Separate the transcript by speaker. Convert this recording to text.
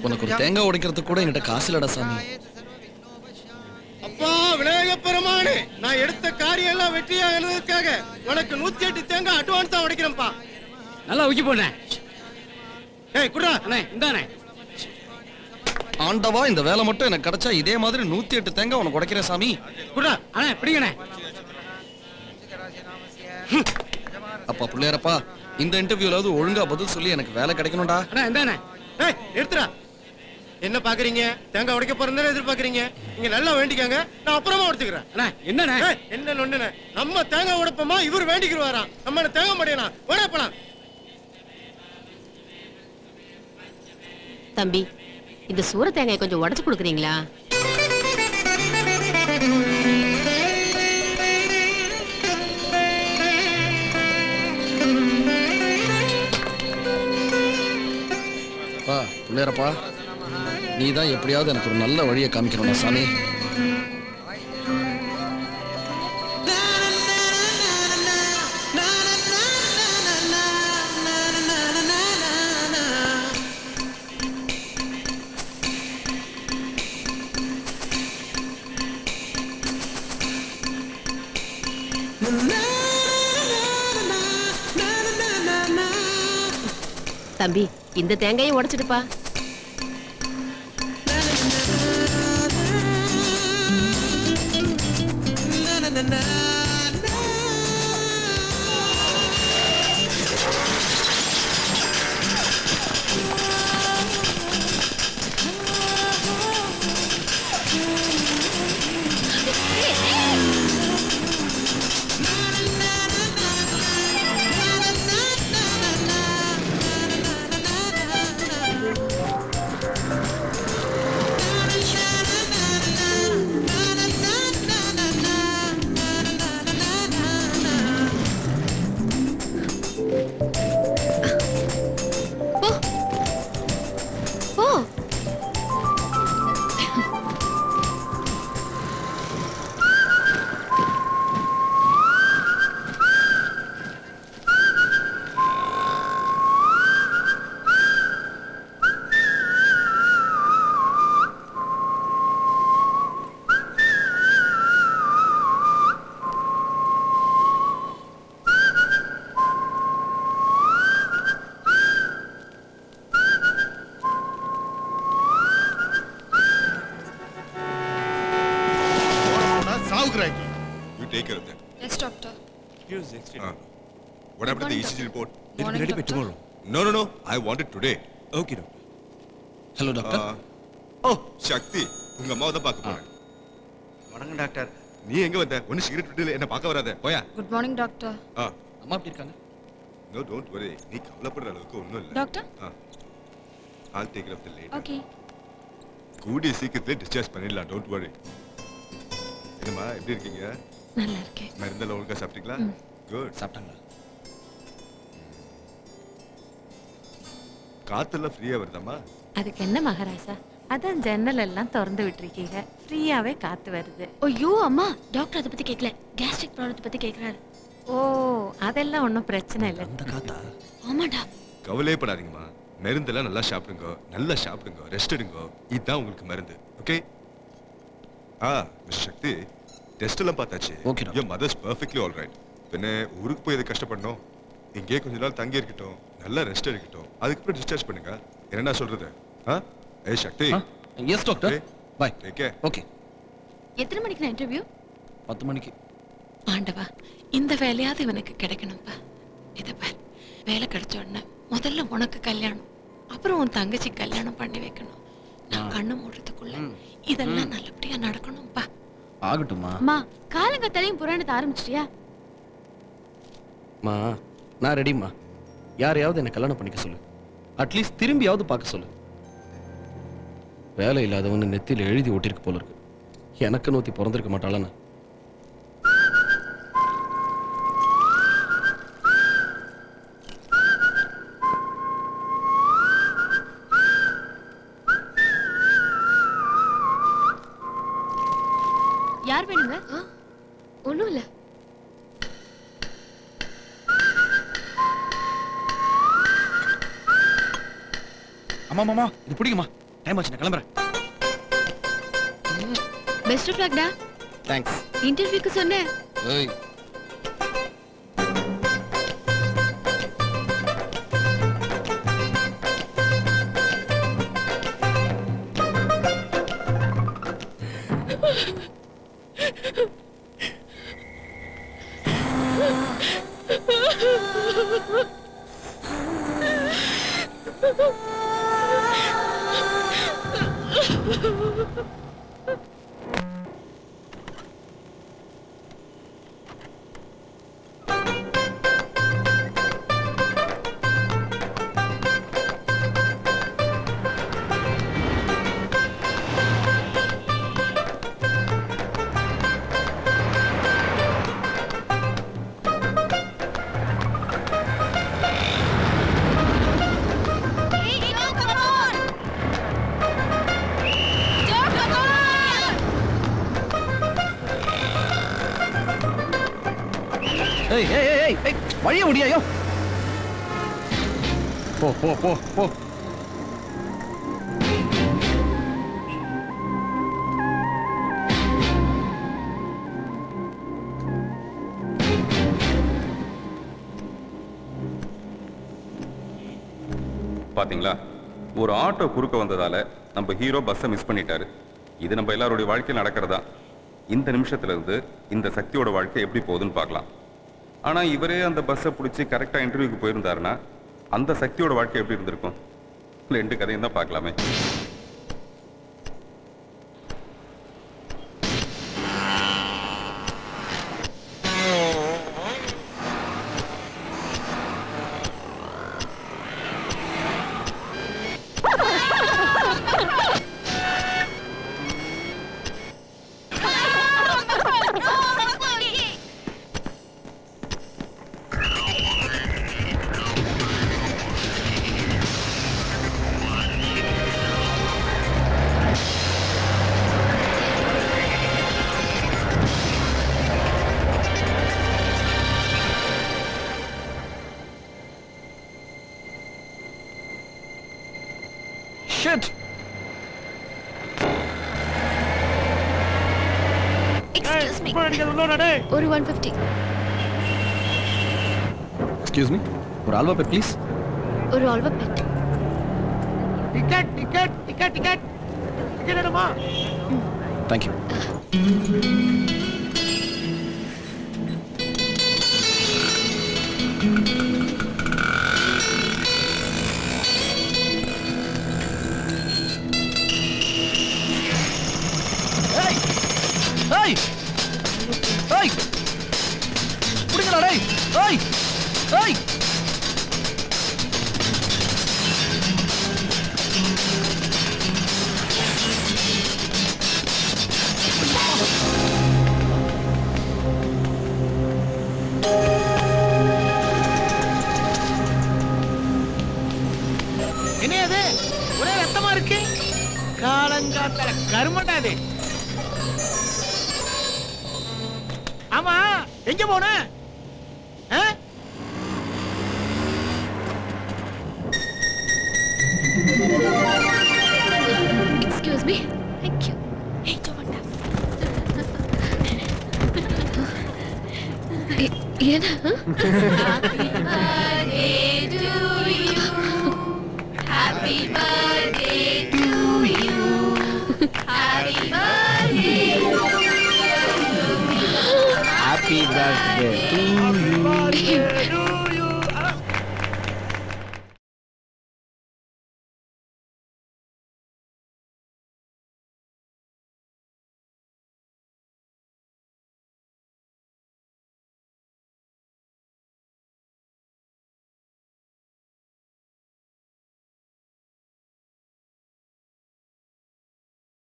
Speaker 1: உனக்கு ஒரு தேங்காய் உடைக்கிறதுக்கு கூட என்கிட்ட காசு இல்லடா சாமி.
Speaker 2: அப்பா விநாயக பெருமானே, நான் எடுத்த காரியம் எல்லாம் வெற்றியாகிறதுக்காக உனக்கு 108 தேங்காய் அட்வான்ஸ் தான் உடைக்கிறேன்ப்பா.
Speaker 3: நல்லா ஊக்கி போடுறேன்.
Speaker 2: ஏய் குடுறா
Speaker 3: அண்ணே இந்தானே.
Speaker 1: ஆண்டவா, இந்த வேலை மட்டும் எனக்கு கிடைச்சா இதே மாதிரி 108 தேங்காய் உனக்கு உடைக்கிறேன் சாமி.
Speaker 2: குடுறா.
Speaker 3: அண்ணே பிடிங்கண்ணே.
Speaker 1: அப்பா பிள்ளையாரப்பா, இந்த இன்டர்வியூலாவது ஒழுங்கா பதில் சொல்லி எனக்கு வேலை கிடைக்கணும்டா.
Speaker 3: அண்ணே இந்தானே.
Speaker 2: ஏய் எடுத்துடா. என்ன பாக்குறீங்க? தேங்காய் உடைக்க போறேன்னு எதிர்பார்க்கறீங்க? நீங்க நல்லா வேண்டிக்கங்க, நான் அப்புறமா உடைச்சுக்கிறேன்.
Speaker 3: அண்ணே என்னண்ணே?
Speaker 2: என்ன நொண்ணுனே? நம்ம தேங்காய் உடைப்போமா இவர் வேண்டிக்குவாராம். நம்ம தேங்காய் மடையனா உடைப்பலாம்.
Speaker 4: தம்பி, இந்த சூர தேங்காயை கொஞ்சம் உடைச்சு கொடுக்குறீங்களா?
Speaker 1: பிள்ளையாரப்பா, நீ தான் எப்படியாவது எனக்கு ஒரு நல்ல வழியை காமிக்கணும்டா சாமி.
Speaker 4: தம்பி, இந்த தேங்காயை உடைச்சிடுப்பா.
Speaker 5: You take care of that.
Speaker 6: Yes, doctor.
Speaker 5: Here's the X-ray. What happened to the ECG report?
Speaker 6: It will be ready by tomorrow.
Speaker 5: No. I want it today.
Speaker 6: Okay, doctor.
Speaker 1: Hello doctor.
Speaker 5: Sakthi, உங்க அம்மாவை தான் பார்க்க போறேன்.
Speaker 2: வணக்கம் doctor.
Speaker 5: நீ எங்க வந்த? ஒன்னு சிகரெட் விட்டு என்ன பார்க்க வராத. போயா.
Speaker 6: Good morning, doctor.
Speaker 1: அம்மா எப்படி இருக்காங்க?
Speaker 5: No, don't worry. நீ கவலைப்படுற அளவுக்கு ஒண்ணும் இல்ல.
Speaker 6: Doctor?
Speaker 5: I'll take care of the lady.
Speaker 6: Okay.
Speaker 5: கூடிய சீக்கிரத்துல டிஸ்சார்ஜ் பண்ணிடலாம். Don't worry. என்னம்மா எப்படி இருக்கீங்க?
Speaker 6: நல்லா இருக்கேன்.
Speaker 5: மருந்தெல்லாம் ஒழுங்கா சாப்பிட்டீங்களா? குட்.
Speaker 1: சாப்பிட்டாங்களா?
Speaker 5: காத்தெல்லாம் ஃப்ரீயா வருதாம்மா?
Speaker 7: அதுக்கு என்ன மகாராஜா, அதான் ஜன்னல் எல்லாம் திறந்து விட்டுருக்கீங்க, ஃப்ரீயாவே காத்து வருது.
Speaker 4: ஐயோ அம்மா, டாக்டர் அதை பத்தி கேட்கல, கேஸ்ட்ரிக் ப்ராப்ளத்தை பத்தி கேட்கிறாரு.
Speaker 7: ஓ, அதெல்லாம் ஒன்றும் பிரச்சனை இல்லை.
Speaker 1: அந்த காத்தா?
Speaker 4: ஆமாடா.
Speaker 5: கவலையப்படாதீங்கம்மா, மருந்தெல்லாம் நல்லா சாப்பிடுங்க, ரெஸ்ட் எடுங்க. இதுதான் உங்களுக்கு மருந்து. ஓகே? மிஸ் சக்தி, டெஸ்ட் எல்லாம் பார்த்தாச்சு.
Speaker 1: Okay.
Speaker 5: Your mother's perfectly all right. பின்ன ஊருக்கு போய் எது கஷ்டப்படணும்? இங்கே கொஞ்ச நாள் தங்கி இருக்கட்டும், நல்லா ரெஸ்ட் எடுக்கட்டும், அதுக்கப்புறம் டிஸ்சார்ஜ் பண்ணுங்க. என்னடா சொல்றது? ஏய் Sakthi.
Speaker 1: Yes doctor. Bye.
Speaker 5: Okay.
Speaker 1: Okay.
Speaker 4: எத்தனை மணிக்கு நான் இன்டர்வியூ?
Speaker 1: 10 மணிக்கு.
Speaker 7: ஆண்டவா, இந்த வேலையாவது இவனுக்கு கிடைக்கணும்பா. இதை பார், வேலை கிடைச்ச உடனே முதல்ல உனக்கு கல்யாணம், அப்புறம் உன் தங்கச்சி கல்யாணம் பண்ணி வைக்கணும். நான் கண்ணு மூடுறதுக்குள்ள இதெல்லாம் நல்லபடியா நடக்கணும்பா.
Speaker 1: ஆகட்டும்மா.
Speaker 4: அம்மா, காலங்கத்தாலையும் புராணத்தை ஆரம்பிச்சிட்டியா?
Speaker 1: மா, நான் ரெடிம்மா. யாரையாவது என்ன கல்யாணம் பண்ணிக்க சொல்லு. அட்லீஸ்ட் திரும்பியாவது பார்க்க சொல்லு. வேலை இல்லாதவன்னு நெத்தியில் எழுதி ஓட்டிருக்கு போல இருக்கு. எனக்கு நோத்தி பிறந்திருக்க மாட்டாளா?
Speaker 4: யார் வேணுங்க? ஒண்ணும் இல்ல.
Speaker 6: அம்மா மாமா இது பிடிக்குமா? டைம் ஆச்சு, நான் கிளம்புறேன்.
Speaker 4: பெஸ்ட் ஆஃப் லக்டா.
Speaker 1: தேங்க்ஸ்.
Speaker 4: இன்டர்வியூக்கு சொன்னேன்.
Speaker 1: ஏய் ஏய் ஏய் ஏய் ஏய் வழிய முடியாயோ. போ போ போ போ.
Speaker 8: பாத்தீங்களா, ஒரு ஆட்டோ குறுக்க வந்ததால நம்ம ஹீரோ பஸ்ஸை மிஸ் பண்ணிட்டாரு. இது நம்ம எல்லாருடைய வாழ்க்கையில் நடக்கிறதா. இந்த நிமிஷத்துல இருந்து இந்த சக்தியோட வாழ்க்கை எப்படி போகுதுன்னு பார்க்கலாம். ஆனா இவரே அந்த பஸ்ஸை பிடிச்சி கரெக்டா இன்டர்வியூக்கு போயிருந்தாருன்னா அந்த சக்தியோட வாழ்க்கை எப்படி இருந்திருக்கும்? ரெண்டு கதையும் தான் பார்க்கலாமே.
Speaker 1: Shit.
Speaker 4: Excuse me. ஒரு 150.
Speaker 1: எக்ஸ்கியூஸ் மீ, ஒரு ஆல்வா பெட் ப்ளீஸ்.
Speaker 4: ஒரு Alwarpet.
Speaker 2: Ticket ticket ticket ticket ticket எடுமா.
Speaker 1: Thank you. ஏய் ஏய் ஏய் புடிங்கடா டேய். ஏய் ஏய்
Speaker 2: என்ன அது ஒரே ரத்தமா இருக்கு? காலங்காத்தல கருமண்டா இது. ஆமா எங்க போன?
Speaker 4: Excuse me. Thank you. Hey, Jovanda. என்ன? Happy birthday to you. Happy birthday